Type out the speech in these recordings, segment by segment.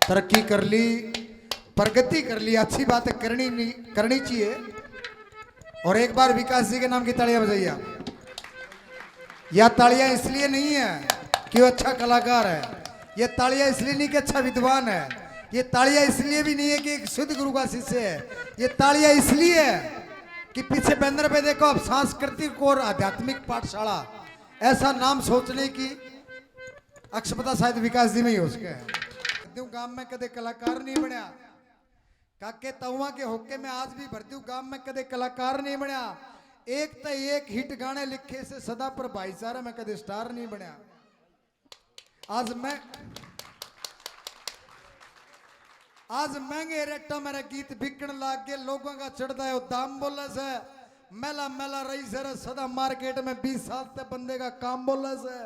तरक्की कर ली, प्रगति कर ली, अच्छी बातें करनी चाहिए। और एक बार विकास जी के नाम की तालियां बजाइए आप। यह तालियां इसलिए नहीं है कि वो अच्छा कलाकार है, ये तालियां इसलिए नहीं कि अच्छा विद्वान है, ये तालियां इसलिए भी नहीं है कि एक शुद्ध गुरु का शिष्य है, ये तालियां इसलिए है कि पीछे बैनर पे देखो अब सांस्कृतिक और आध्यात्मिक पाठशाला, ऐसा नाम सोचने की अक्षमता शायद विकास जी में ही हो सके। गांव में कदे कलाकार नहीं बनया, काके तवा के होके में आज भी भरती हूँ, गांव में कदे कलाकार नहीं बनया, एक तो एक हिट गाने लिखे से सदा पर भाईचारा में कदे स्टार नहीं बनया। आज महंगे रेटा मेरा गीत बिकन लाग गए, लोगों का चढ़ता है दाम बोला से, मेला मेला रही सर सदा मार्केट में 20 साल तक बंदे का काम बोला से,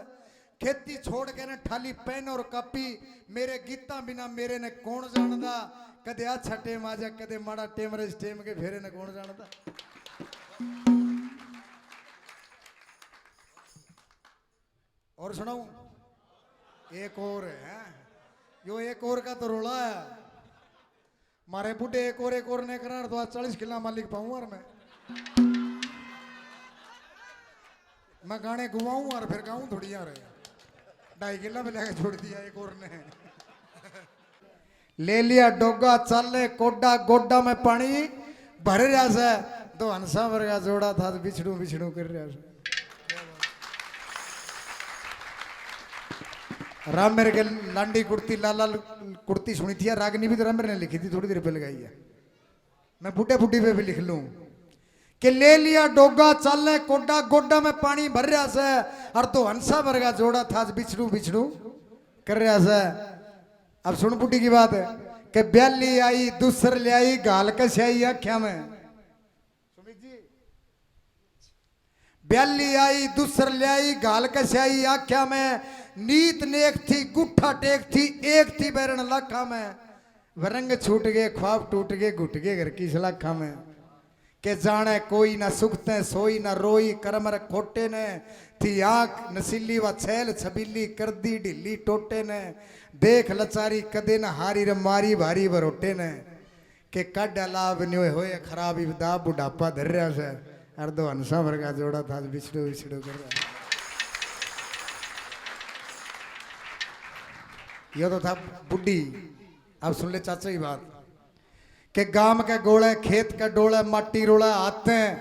खेती छोड़ के ने ठाली पेन और कॉपी, मेरे गीता बिना मेरे ने कौन जानदा, कदे अच्छा टेम आ जा कदे माड़ा टेम रस टेम के फेरे ने कौन जानदा। और सुनाऊं एक और है, यो एक और का तो रोला है, मारे बूढ़े एक और ने करा तो आज 40 किला मालिक पाऊं और मैं गाने घुमाऊं और फिर गाऊं थोड़ी यार, 2.5 किला में लेके छोड़ दिया एक और ने। ले लिया डोगा चाले कोडा गोडा में पानी भर रहा से, तो हंसा वर्गा जोड़ा था बिछड़ू बिछड़ू कर रहा से। राम मेरे के लांडी कुर्ती लाल लाल कुर्ती सुनी थी, रागनी भी तो राम मेरे ने लिखी थी, थोड़ी देर पे लगाई है, मैं बूढ़े बूढ़ी पे भी लिख लूं कि ले लिया डोगा चाले कोडा गोडा में पानी भर रहा से, और तो हंसा वर्गा जोड़ा था बिछड़ू बिछड़ू कर रहा से। अब सुन बुढ़ी की बात है कि ब्याली आई दूसर ले आई गाल कसाई आख्या में, सुमित जी ब्याली आई दूसर ले आई गाल कसाई आख्या में, नीत नेक थी गुठा टेक थी एक थी बैरन लाखा में, वरंग छूट गए ख्वाब टूट गए घुट गए घर की सलाखा में, के जाने कोई ना सुखते सोई ना रोई करमर खोटे ने, थी आंख नसीली व छैल छबीली कर दी ढीली टोटे ने, देख लचारी कदे न हारी रे मारी भारी बरोटे ने, के कड लाभ न्योय होए खराब इबदा बुढ़ापा धर रहा से, अर्धो हंसा वर्गा जोड़ा था बिछड़ो बिछड़ो कर रहा। ये तो था बुढ़ी। अब सुन ले चाचा की बात कि गाम के गोले खेत के डोले माटी रोले आते हैं,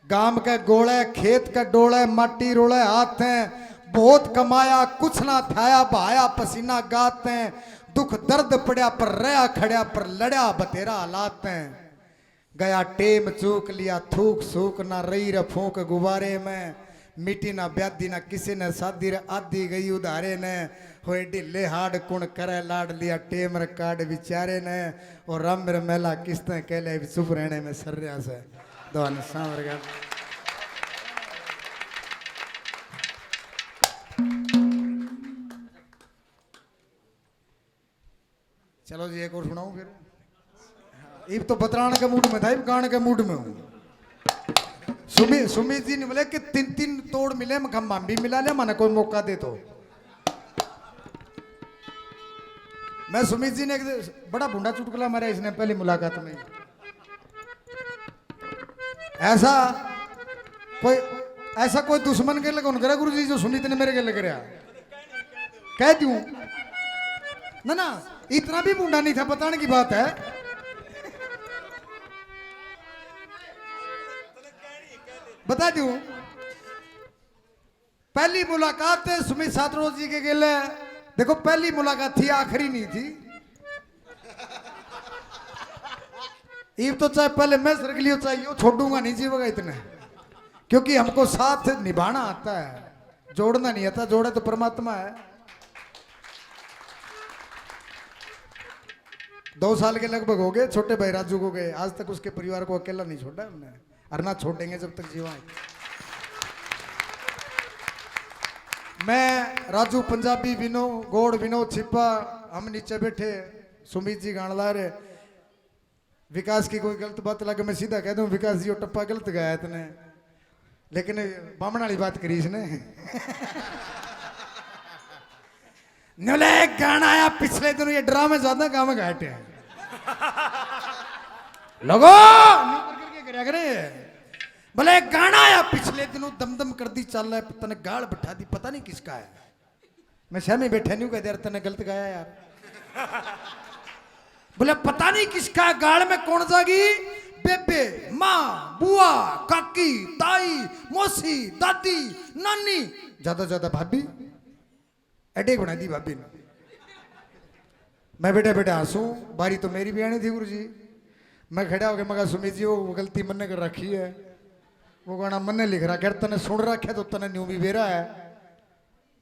गाम के गोले खेत के डोले माटी रोले आते हैं, बहुत कमाया कुछ ना थाया बहाया पसीना गाते हैं, दुख दर्द पड़ा पर रहा खड़ा पर लड़ा बतेरा हालात हैं, गया टेम चूक लिया थूक सूक ना रही रे फूक गुब्बारे में, मिट्टी ना ब्यादी ना किसी ने शादी रे आधी गई उधारे ने, होए ढिले हाड कुण करे लाड लिया टेम रे काड बिचारे ने, और राम मेरे मेला किस्तें कहले चुप रहने में सर रहा से दोन सांवर गया। चलो जी एक और सुनाऊं फिर, इब तो बतराने के मूड में था, इब गाने के मूड में हूं। सुमित जी ने बोले कि 3 तोड़ मिले मखम्मा भी मिला ले, मैंने कोई मौका दे तो। मैं सुमित जी ने बड़ा भूंडा चुटकुला मारा इसने पहली मुलाकात में, ऐसा कोई दुश्मन के लगे करा गुरु जी जो सुमित ने मेरे के लग रहा कह दूं ना, इतना भी भूंडा नहीं था, बताने की बात है। बता दूं पहली मुलाकात सुमित सातरोज जी के गेले, देखो पहली मुलाकात थी आखिरी नहीं थी, इब तो चाहे पहले मैं सरक लियो चाहिए छोड़ूंगा नहीं जीवेगा इतने, क्योंकि हमको साथ निभाना आता है, जोड़ना नहीं आता, जोड़े तो परमात्मा है। 2 साल के लगभग हो गए, छोटे भाई राजू को गए, आज तक उसके परिवार को अकेला नहीं छोड़ा हमने, और ना छोड़ेंगे जब तक जीवा। मैं राजू पंजाबी विनो गोड़ विनो छिपा हम नीचे बैठे, सुमित जी गान ला रहे, विकास की कोई गलत बात लगे मैं सीधा कह दूं विकास जी वो टप्पा गलत गाया इतने, लेकिन बामण वाली बात करी इसने। नले गाना आया पिछले दिनों, ये ड्रामे ज्यादा काम घाटे हैं लोगो करके करया करे। भले गाना आया पिछले दिनों, दमदम कर दी चल रहा है, तने गाल बैठा दी, पता नहीं किसका है। मैं सहमे बैठा नहीं कहते यार तने गलत गाया यार। बोले पता नहीं किसका गाल में कौन जागी, बेबे, माँ, बुआ, काकी, ताई, मौसी, दादी, नानी, ज्यादा ज्यादा भाभी, अटैक बना दी भाभी ने। मैं बेटा बेटा हंसू, बारी तो मेरी भी आनी थी गुरु जी। मैं खड़ा हो गया, मैं कहा सुमित जी वो गलती मन कर रखी है, वो गाना मन लिख रहा, अगर तने सुन रखा तो तने न्यू भी बेरा है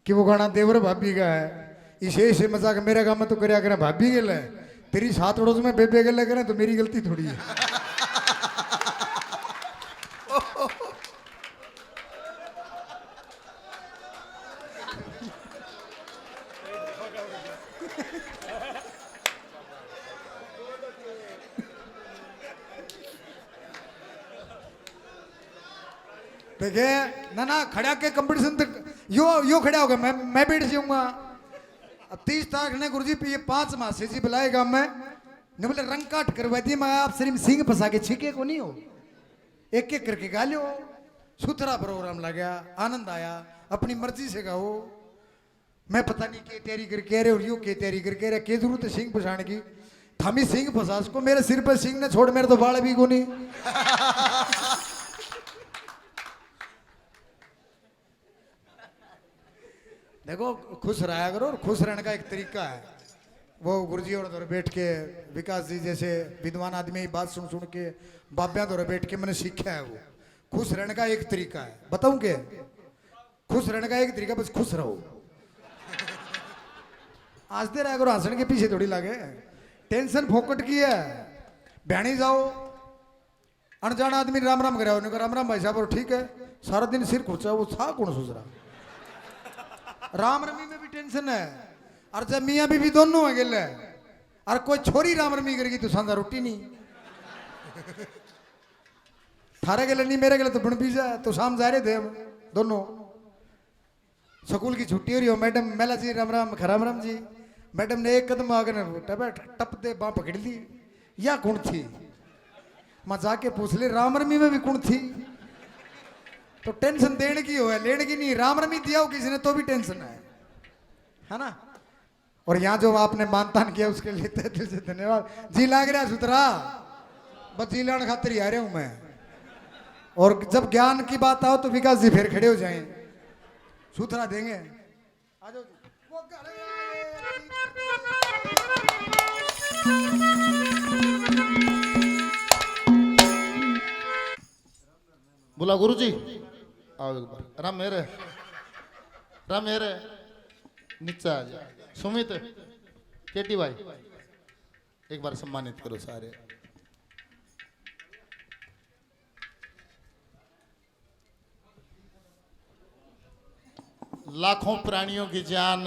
कि वो गाना देवर भाभी का है। इसे मजाक मेरे काम में तो करया करें भाभी के लिए, तेरी सात अड़ोस में बेबे के लिए करें तो मेरी गलती थोड़ी है। देखे ना ना खड़ा के कंपटीशन तक यो खड़ा हो गया, मैं बैठ जाऊंगा। अब 30 तारीख ने गुरुजी पे ये 5 माह से जी बुलाएगा, मैं ने बोले रंग काट करवा दी, मैं आप सिर्फ सिंह फंसा के छीके को नहीं हो, एक एक करके गा लो। सुथरा प्रोग्राम लगा, आनंद आया, अपनी मर्जी से गाओ। मैं पता नहीं के तैयारी करके रहे और यो के तैयारी करके रहे, के जरूरत है सिंह फंसाने की, थामी सिंह फंसा उसको, मेरे सिर पर सिंह ने छोड़, मेरे तो बाल भी को नहीं। देखो खुश रहा करो, और खुश रहने का एक तरीका है। वो गुरुजी और दौरे बैठ के, विकास जी जैसे विद्वान आदमी बात सुन सुन के, बाब्या दौरे बैठ के मैंने सीखा है। वो खुश रहने का एक तरीका है, बताऊं क्या? खुश रहने का एक तरीका, बस खुश रहो। हंसते रहा करो, हंसने के पीछे थोड़ी लगे। टेंशन फोकट की है, बहनी जाओ अनजान आदमी राम राम कराओ, राम राम भाई साहब, और ठीक है सारा दिन सिर खुर्चा, वो था कौन सोच रहा। राम रमी में भी टेंशन है, और जब मियाँ बीवी दोनों है गिल है, और कोई छोरी राम रमी करेगी तो सांदा रोटी नहीं। थारे गले नहीं, मेरे गले तो बन पीजा। तो शाम जा रहे थे हम दोनों, स्कूल की छुट्टी हो रही हो, मैडम मेला जी राम राम, खराम राम जी। मैडम ने एक कदम आकर टप दे बाँ पकड़ ली, या कौन थी? मैं जाके पूछ ले राम रमी में भी कौन थी? तो टेंशन देने की हो है, लेने की नहीं। राम रमी दिया हो किसी ने तो भी टेंशन है ना। और यहाँ जो आपने मानतान किया उसके लिए तहे दिल से धन्यवाद जी। लाग रहा सुतरा, बस जी लाने खातिर ही आ रहा हूं मैं। और जब ज्ञान की बात आओ तो विकास जी फिर खड़े हो जाएं, सूत्रा देंगे। आ जाओ जी। बोला गुरु जी आओ एक बार। राम मेरे नीचे आ जा। सुमित केटी भाई एक बार सम्मानित करो सारे। लाखों प्राणियों की जान